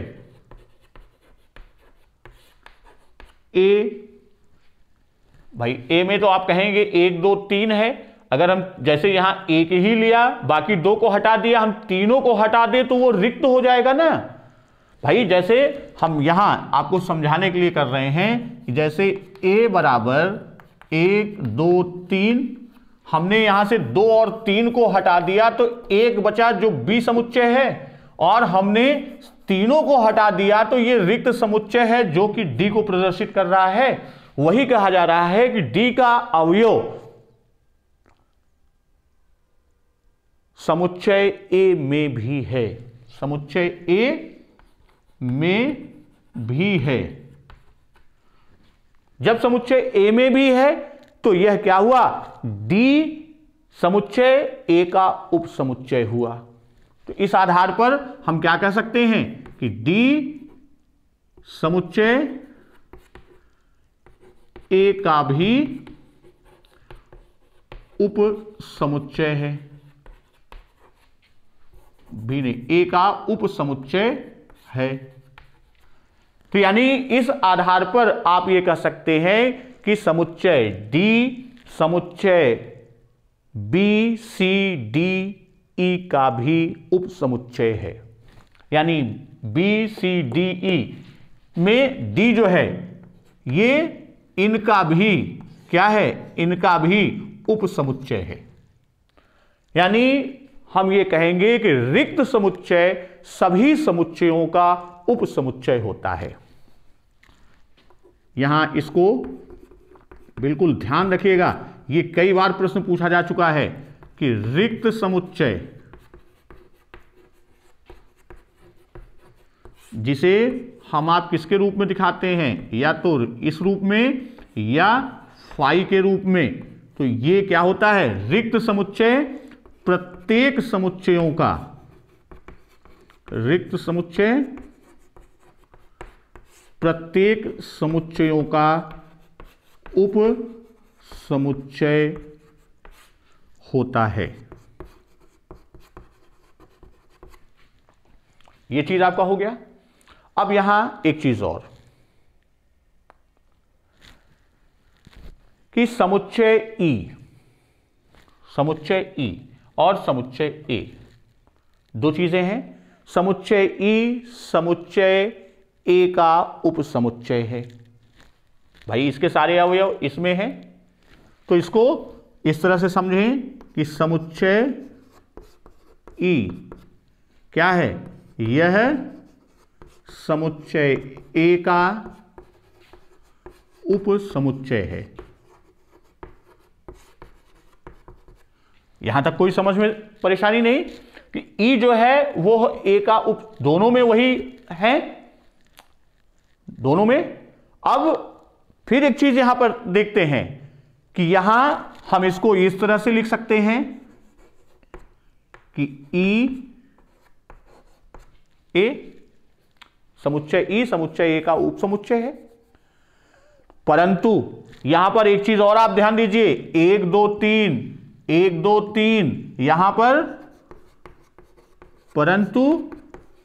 A, भाई A में तो आप कहेंगे 1 2 3 है, अगर हम जैसे यहां एक ही लिया, बाकी 2 को हटा दिया, हम तीनों को हटा दें तो वो रिक्त हो जाएगा ना भाई। जैसे हम यहां आपको समझाने के लिए कर रहे हैं, जैसे A बराबर 1 2 3, हमने यहां से 2 और 3 को हटा दिया तो 1 बचा जो B समुच्चय है, और हमने तीनों को हटा दिया तो ये रिक्त समुच्चय है जो कि D को प्रदर्शित कर रहा है। वही कहा जा रहा है कि D का अवयव समुच्चय A में भी है, समुच्चय A में भी है। जब समुच्चय A में भी है तो यह क्या हुआ, D समुच्चय A का उपसमुच्चय हुआ। तो इस आधार पर हम क्या कह सकते हैं कि D समुच्चय A का भी उपसमुच्चय है, B नहीं, A का उपसमुच्चय है। तो यानी इस आधार पर आप ये कह सकते हैं कि समुच्चय D समुच्चय B C D E का भी उपसमुच्चय है। यानी B C D E में D जो है ये इनका भी क्या है, इनका भी उपसमुच्चय है। यानी हम ये कहेंगे कि रिक्त समुच्चय सभी समुच्चयों का उपसमुच्चय होता है। यहां इसको बिल्कुल ध्यान रखिएगा, ये कई बार प्रश्न पूछा जा चुका है कि रिक्त समुच्चय जिसे हम आप किसके रूप में दिखाते हैं, या तो इस रूप में या फाई के रूप में, तो ये क्या होता है, रिक्त समुच्चय प्रत्येक समुच्चयों का, रिक्त समुच्चय प्रत्येक समुच्चयों का उप समुच्चय होता है। यह चीज आपका हो गया। अब यहां एक चीज और कि समुच्चय E, समुच्चय E और समुच्चय A दो चीजें हैं। समुच्चय E समुच्चय A का उपसमुच्चय है। भाई इसके सारे अवयव इसमें हैं, तो इसको इस तरह से समझें कि समुच्चय E क्या है, यह समुच्चय A का उपसमुच्चय है। यहां तक कोई समझ में परेशानी नहीं कि E जो है वो A का उप, दोनों में वही है, दोनों में। अब फिर एक चीज यहां पर देखते हैं कि यहां हम इसको इस तरह से लिख सकते हैं कि E A, समुच्चय E समुच्चय A का उपसमुच्चय है। परंतु यहां पर एक चीज और आप ध्यान दीजिए, 1 2 3 1 2 3 यहां पर, परंतु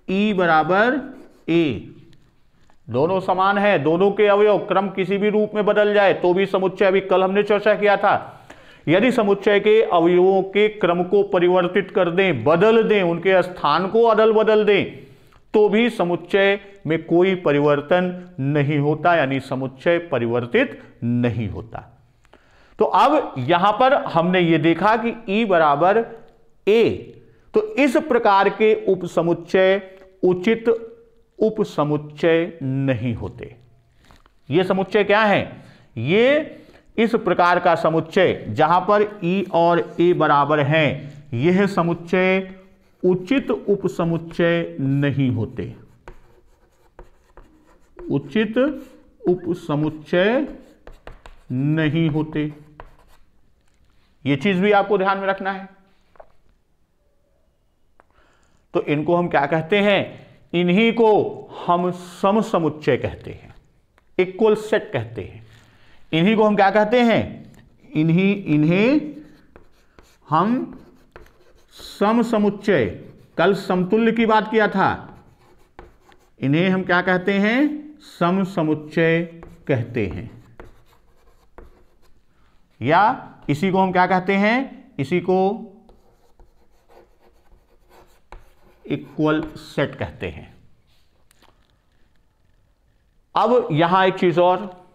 E बराबर A, दोनों समान है, दोनों के अवयव क्रम किसी भी रूप में बदल जाए तो भी समुच्चय, अभी कल हमने चर्चा किया था, यदि समुच्चय के अवयवों के क्रम को परिवर्तित कर दें, बदल दें, उनके स्थान को अदल बदल दें, तो भी समुच्चय में कोई परिवर्तन नहीं होता, यानी समुच्चय परिवर्तित नहीं होता। तो अब यहां पर हमने ये देखा कि E बराबर A, तो इस प्रकार के उपसमुच्चय उचित उपसमुच्चय नहीं होते। ये समुच्चय क्या है, ये इस प्रकार का समुच्चय जहां पर E और A बराबर हैं, यह समुच्चय उचित उपसमुच्चय नहीं होते, उचित उपसमुच्चय नहीं होते। यह चीज भी आपको ध्यान में रखना है। तो इनको हम क्या कहते हैं, इन्हीं को हम समसमुच्चय कहते हैं, इक्वल सेट कहते हैं। इन्हीं को हम क्या कहते हैं, इन्हें हम सम समुच्चय, कल समतुल्य की बात किया था, इन्हें हम क्या कहते हैं? सम समुच्चय कहते हैं। या इसी को हम क्या कहते हैं? इसी को इक्वल सेट कहते हैं। अब यहां एक चीज और,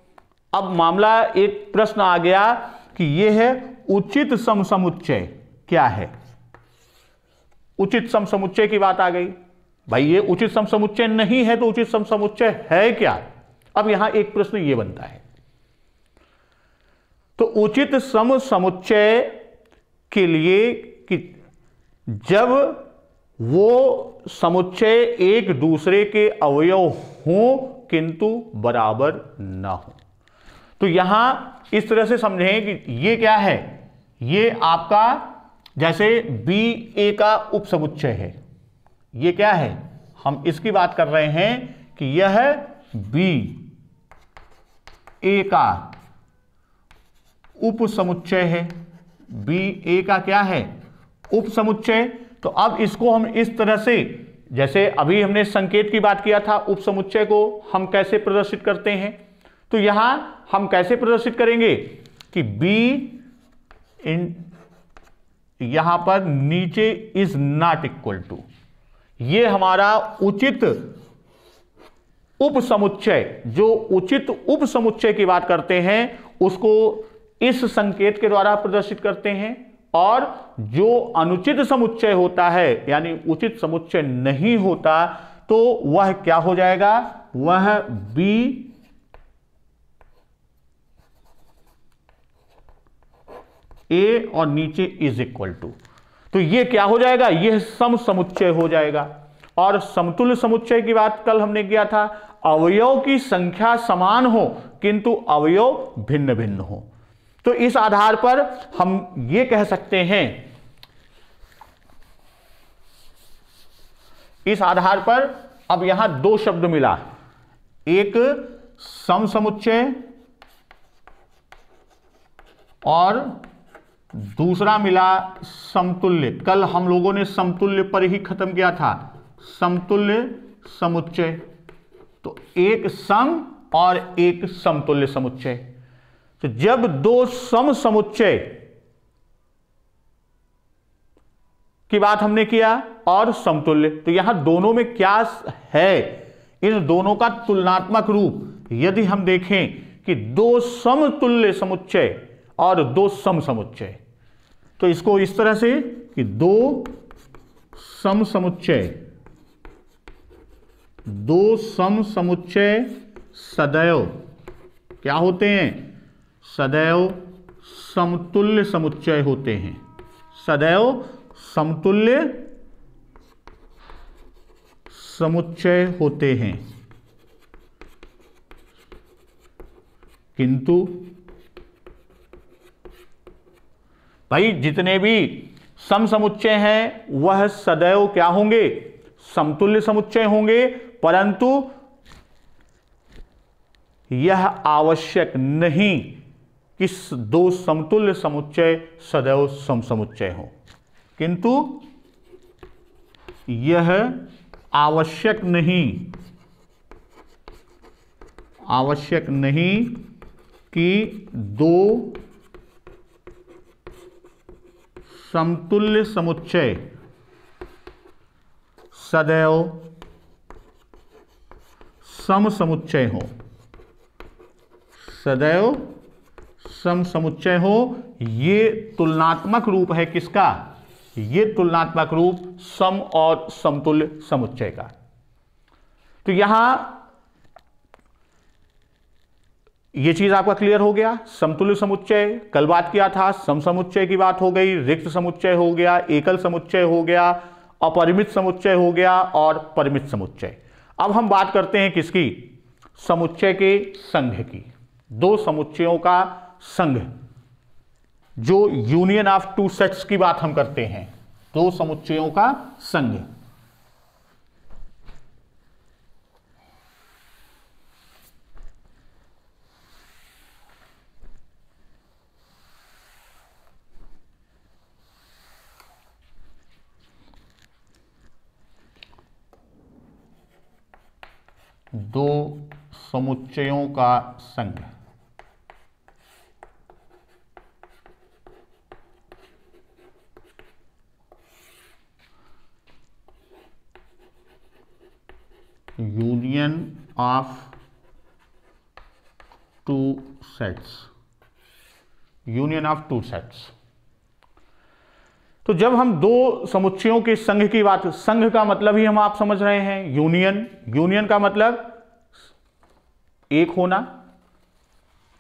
अब मामला, एक प्रश्न आ गया कि यह है उचित सम समुच्चय क्या है? उचित सम समुच्चय की बात आ गई। भाई ये उचित सम समुच्चय नहीं है तो उचित सम समुच्चय है क्या? अब यहां एक प्रश्न यह बनता है, तो उचित सम समुच्चय के लिए कि जब वो समुच्चय एक दूसरे के अवयव हों किंतु बराबर ना हो। तो यहां इस तरह से समझें कि ये क्या है? ये आपका जैसे बी ए का उपसमुच्चय है। ये क्या है? हम इसकी बात कर रहे हैं कि यह बी ए का उपसमुच्चय है। बी ए का क्या है? उपसमुच्चय। तो अब इसको हम इस तरह से, जैसे अभी हमने संकेत की बात किया था, उपसमुच्चय को हम कैसे प्रदर्शित करते हैं, तो यहां हम कैसे प्रदर्शित करेंगे कि बी इन, यहां पर नीचे इज नॉट इक्वल टू, ये हमारा उचित उपसमुच्चय, जो उचित उपसमुच्चय की बात करते हैं उसको इस संकेत के द्वारा प्रदर्शित करते हैं, और जो अनुचित समुच्चय होता है यानी उचित समुच्चय नहीं होता तो वह क्या हो जाएगा? वह बी ए और नीचे इज इक्वल टू, तो ये क्या हो जाएगा? यह सम समुच्चय हो जाएगा। और समतुल्य समुच्चय की बात कल हमने किया था, अवयव की संख्या समान हो किंतु अवयव भिन्न भिन्न हो। तो इस आधार पर हम ये कह सकते हैं, इस आधार पर अब यहां दो शब्द मिला, एक सम समुच्चय और दूसरा मिला समतुल्य। कल हम लोगों ने समतुल्य पर ही खत्म किया था, समतुल्य समुच्चय। तो एक सम और एक समतुल्य समुच्चय। तो जब दो सम समुच्चय की बात हमने किया और समतुल्य, तो यहां दोनों में क्या है? इन दोनों का तुलनात्मक रूप यदि हम देखें कि दो समतुल्य समुच्चय और दो सम समुच्चय, तो इसको इस तरह से कि दो सम समुच्चय, दो सम समुच्चय सदैव क्या होते हैं? सदैव समतुल्य समुच्चय होते हैं। सदैव समतुल्य समुच्चय होते हैं, किंतु भाई जितने भी सम समुच्चय हैं वह सदैव क्या होंगे? समतुल्य समुच्चय होंगे, परंतु यह आवश्यक नहीं कि दो समतुल्य समुच्चय सदैव सम समुच्चय हो, किंतु यह आवश्यक नहीं कि दो समतुल्य समुच्चय सदैव सम समुच्चय हो, सदैव सम समुच्चय हो। ये तुलनात्मक रूप है किसका? ये तुलनात्मक रूप सम और समतुल्य समुच्चय का। तो यहां ये चीज आपका क्लियर हो गया। समतुल्य समुच्चय कल बात किया था, सम समुच्चय की बात हो गई, रिक्त समुच्चय हो गया, एकल समुच्चय हो गया, अपरिमित समुच्चय हो गया और परिमित समुच्चय। अब हम बात करते हैं किसकी? समुच्चय के संघ की। दो समुच्चयों का संघ, जो यूनियन ऑफ टू सेट्स की बात हम करते हैं, दो समुच्चयों का संघ। दो समुच्चयों का संघ। Union of two sets. Union of two sets. तो जब हम दो समुच्चयों के संघ की बात, संघ का मतलब ही हम आप समझ रहे हैं यूनियन, यूनियन का मतलब एक होना।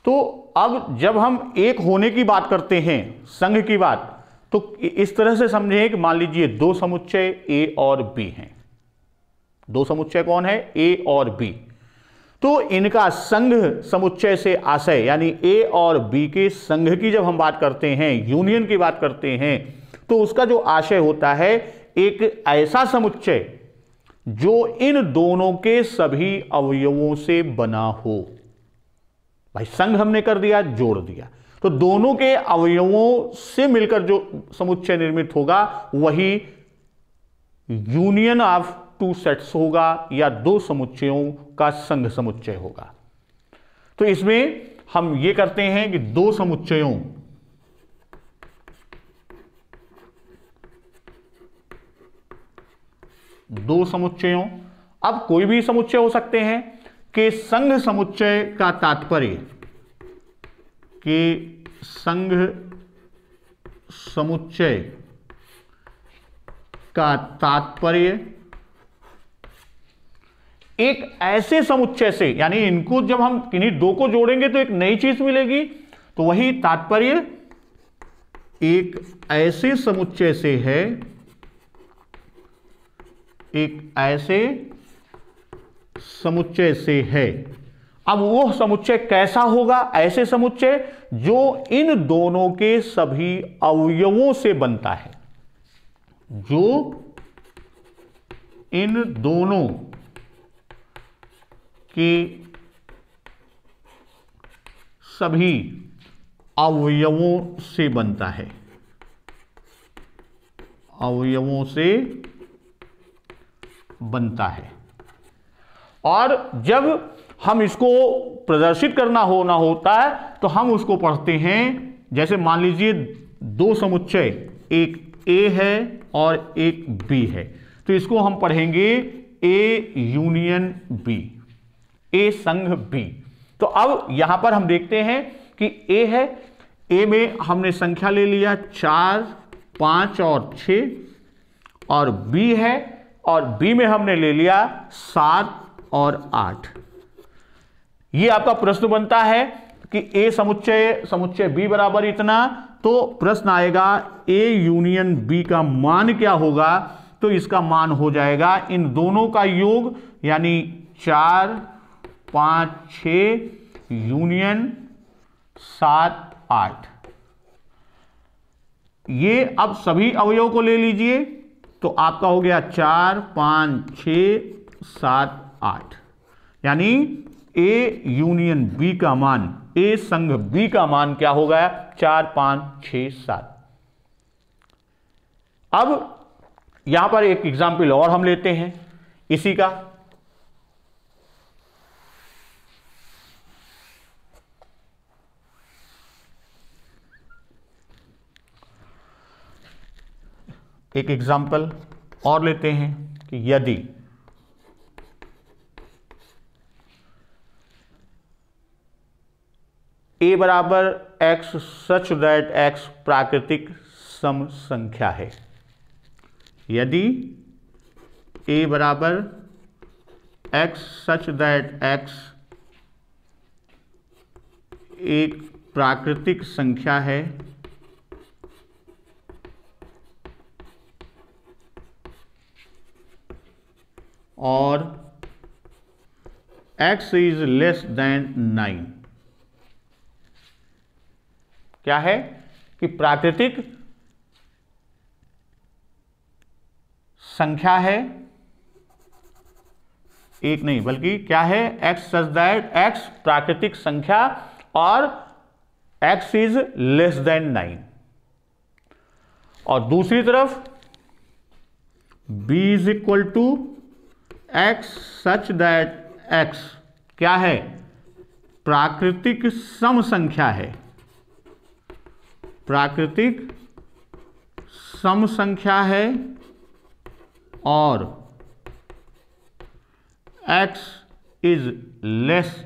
तो अब जब हम एक होने की बात करते हैं, संघ की बात, तो इस तरह से समझें कि मान लीजिए दो समुच्चय ए और बी हैं। दो समुच्चय कौन है? ए और बी। तो इनका संघ समुच्चय से आशय, यानी ए और बी के संघ की जब हम बात करते हैं, यूनियन की बात करते हैं, तो उसका जो आशय होता है एक ऐसा समुच्चय जो इन दोनों के सभी अवयवों से बना हो। भाई संघ हमने कर दिया, जोड़ दिया, तो दोनों के अवयवों से मिलकर जो समुच्चय निर्मित होगा वही यूनियन ऑफ टू सेट्स होगा, या दो समुच्चयों का संघ समुच्चय होगा। तो इसमें हम ये करते हैं कि दो समुच्चयों, अब कोई भी समुच्चय हो सकते हैं, के संघ समुच्चय का तात्पर्य, के संघ समुच्चय का तात्पर्य एक ऐसे समुच्चय से, यानी इनको जब हम किन्हीं दो को जोड़ेंगे तो एक नई चीज मिलेगी, तो वही तात्पर्य एक ऐसे समुच्चय से है, एक ऐसे समुच्चय से है। अब वो समुच्चय कैसा होगा? ऐसे समुच्चय जो इन दोनों के सभी अवयवों से बनता है, जो इन दोनों के सभी अवयवों से बनता है, अवयवों से बनता है। और जब हम इसको प्रदर्शित करना होता है तो हम उसको पढ़ते हैं, जैसे मान लीजिए दो समुच्चय, एक ए है और एक बी है, तो इसको हम पढ़ेंगे ए यूनियन बी, ए संघ बी। तो अब यहां पर हम देखते हैं कि ए है, ए में हमने संख्या ले लिया 4, 5 और 6, और बी है, और बी में हमने ले लिया 7 और 8। ये आपका प्रश्न बनता है कि ए समुच्चय बी बराबर इतना, तो प्रश्न आएगा ए यूनियन बी का मान क्या होगा? तो इसका मान हो जाएगा इन दोनों का योग, यानी 4, 5, 6 यूनियन 7, 8। ये अब सभी अवयव को ले लीजिए, तो आपका हो गया 4, 5, 6, 7, 8, यानी ए यूनियन बी का मान, ए संघ बी का मान क्या हो गया? 4, 5, 6, 7। अब यहां पर एक एग्जाम्पल और हम लेते हैं इसी का। एक एग्जाम्पल और लेते हैं कि यदि ए बराबर एक्स सच दैट एक्स प्राकृतिक सम संख्या है, यदि ए बराबर एक्स सच दैट एक्स एक प्राकृतिक संख्या है, और x इज लेस देन 9। क्या है कि प्राकृतिक संख्या है, एक नहीं बल्कि क्या है, x सच दैट x प्राकृतिक संख्या, और x इज लेस देन 9। और दूसरी तरफ b is equal to x such that x क्या है, प्राकृतिक सम संख्या है, प्राकृतिक सम संख्या है और x इज लेस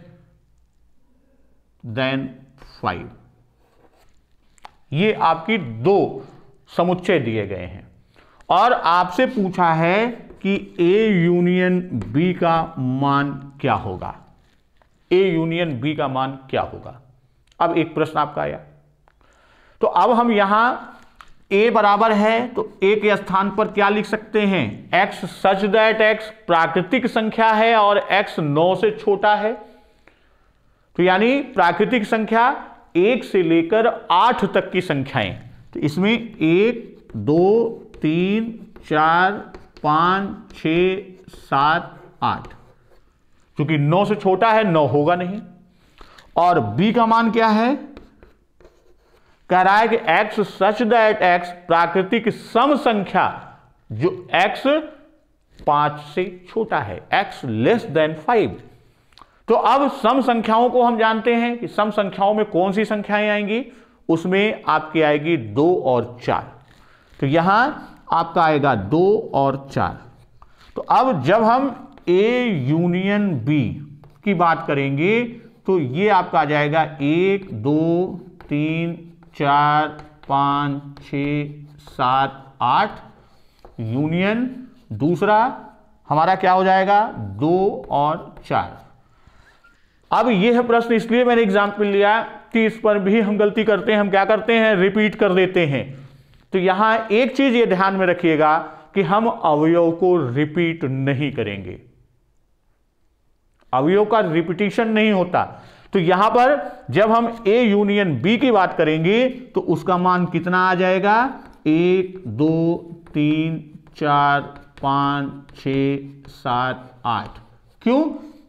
देन 5। ये आपकी दो समुच्चय दिए गए हैं और आपसे पूछा है कि ए यूनियन बी का मान क्या होगा, ए यूनियन बी का मान क्या होगा। अब एक प्रश्न आपका आया, तो अब हम यहां ए बराबर है तो ए के स्थान पर क्या लिख सकते हैं, x सच दैट x प्राकृतिक संख्या है और x 9 से छोटा है। तो यानी प्राकृतिक संख्या 1 से लेकर 8 तक की संख्याएं, तो इसमें 1 2 3 4 5 6 7 8, क्योंकि 9 से छोटा है 9 होगा नहीं। और b का मान क्या है, कह रहा है कि x सच दैट x प्राकृतिक सम संख्या जो x 5 से छोटा है, x लेस देन 5। तो अब सम संख्याओं को हम जानते हैं कि सम संख्याओं में कौन सी संख्याएं आएंगी, उसमें आपकी आएगी 2 और 4। तो यहां आपका आएगा 2 और 4। तो अब जब हम A यूनियन B की बात करेंगे तो ये आपका आ जाएगा 1 2 3 4 5 6 7 8 यूनियन दूसरा हमारा क्या हो जाएगा 2 और 4। अब यह प्रश्न इसलिए मैंने एग्जाम्पल लिया कि इस पर भी हम गलती करते हैं, हम क्या करते हैं, रिपीट कर देते हैं। तो यहां एक चीज ये ध्यान में रखिएगा कि हम अवयव को रिपीट नहीं करेंगे, अवयव का रिपीटिशन नहीं होता। तो यहां पर जब हम ए यूनियन बी की बात करेंगे तो उसका मान कितना आ जाएगा, 1 2 3 4 5 6 7 8। क्यों,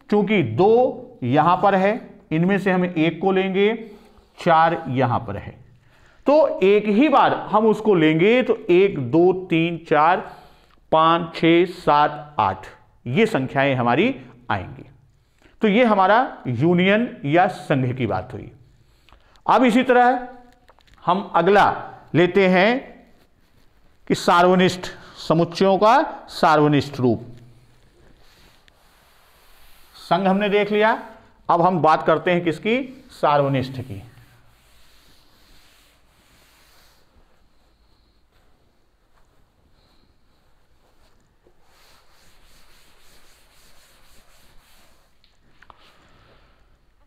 क्योंकि 2 यहां पर है, इनमें से हम 1 को लेंगे, 4 यहां पर है, तो एक ही बार हम उसको लेंगे तो 1 2 3 4 5 6 7 8 ये संख्याएं हमारी आएंगी। तो ये हमारा यूनियन या संघ की बात हुई। अब इसी तरह हम अगला लेते हैं कि सार्वनिष्ठ समुच्चयों का सार्वनिष्ठ रूप। संघ हमने देख लिया, अब हम बात करते हैं किसकी, सार्वनिष्ठ की।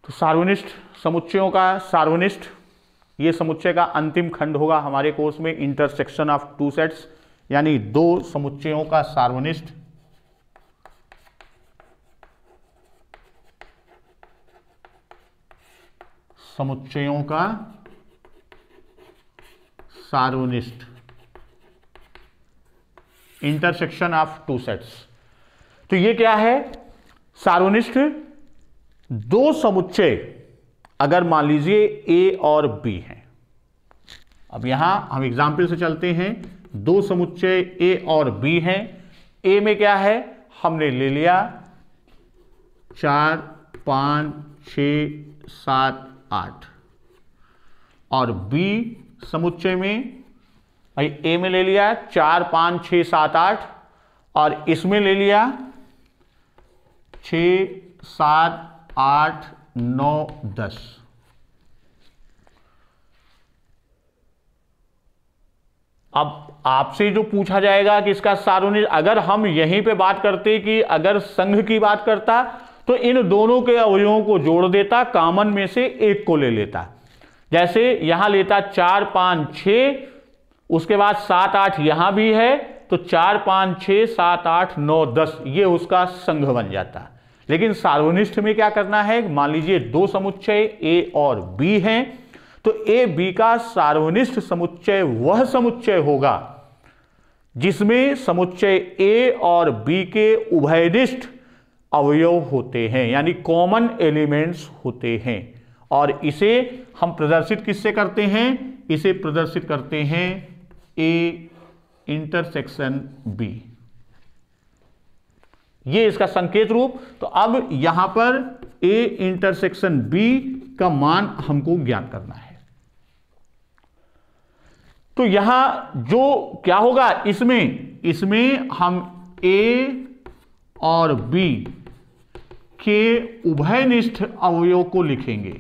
तो सार्वनिष्ठ समुच्चयों का सार्वनिष्ठ, ये समुच्चय का अंतिम खंड होगा हमारे कोर्स में, इंटरसेक्शन ऑफ टू सेट्स, यानी दो समुच्चयों का सार्वनिष्ठ। समुच्चयों का सार्वनिष्ठ, इंटरसेक्शन ऑफ टू सेट्स। तो ये क्या है, सार्वनिष्ठ दो समुच्चय अगर मान लीजिए ए और बी हैं। अब यहां हम एग्जाम्पल से चलते हैं, दो समुच्चय ए और बी हैं। ए में क्या है, हमने ले लिया 4 5 6 7 8 और बी समुच्चय में ए में ले लिया 4 5 6 7 8 और इसमें ले लिया 6 7 8 9 10। अब आपसे जो पूछा जाएगा कि इसका सार्वनिष्ठ, अगर हम यहीं पे बात करते कि अगर संघ की बात करता तो इन दोनों के अवयवों को जोड़ देता, कॉमन में से एक को ले लेता। जैसे यहां लेता 4 5 6, उसके बाद 7 8 यहां भी है, तो 4 5 6 7 8 9 10 ये उसका संघ बन जाता। लेकिन सार्वनिष्ठ में क्या करना है, मान लीजिए दो समुच्चय ए और बी हैं, तो ए बी का सार्वनिष्ठ समुच्चय वह समुच्चय होगा जिसमें समुच्चय ए और बी के उभयनिष्ठ अवयव होते हैं, यानी कॉमन एलिमेंट्स होते हैं। और इसे हम प्रदर्शित किससे करते हैं, इसे प्रदर्शित करते हैं ए इंटरसेक्शन बी। ये इसका संकेत रूप। तो अब यहां पर A इंटरसेक्शन B का मान हमको ज्ञात करना है। तो यहां जो क्या होगा, इसमें हम A और B के उभयनिष्ठ अवयव को लिखेंगे।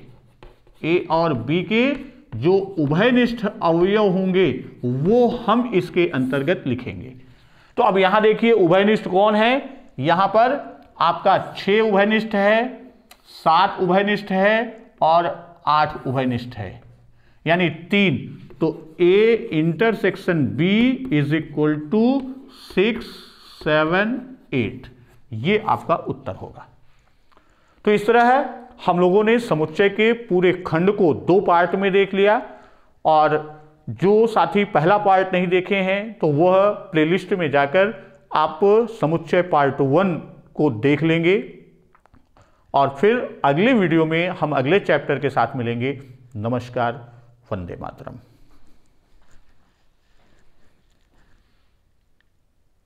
A और B के जो उभयनिष्ठ अवयव होंगे वो हम इसके अंतर्गत लिखेंगे। तो अब यहां देखिए उभयनिष्ठ कौन है, यहां पर आपका 6 उभयनिष्ठ है, 7 उभयनिष्ठ है और 8 उभयनिष्ठ है, यानी 3। तो A intersection B is equal to 6, 7, 8, ये आपका उत्तर होगा। तो इस तरह हम लोगों ने समुच्चय के पूरे खंड को 2 पार्ट में देख लिया, और जो साथी पहला पार्ट नहीं देखे हैं तो वह प्लेलिस्ट में जाकर आप समुच्चय पार्ट 1 को देख लेंगे, और फिर अगले वीडियो में हम अगले चैप्टर के साथ मिलेंगे। नमस्कार, वंदे मातरम।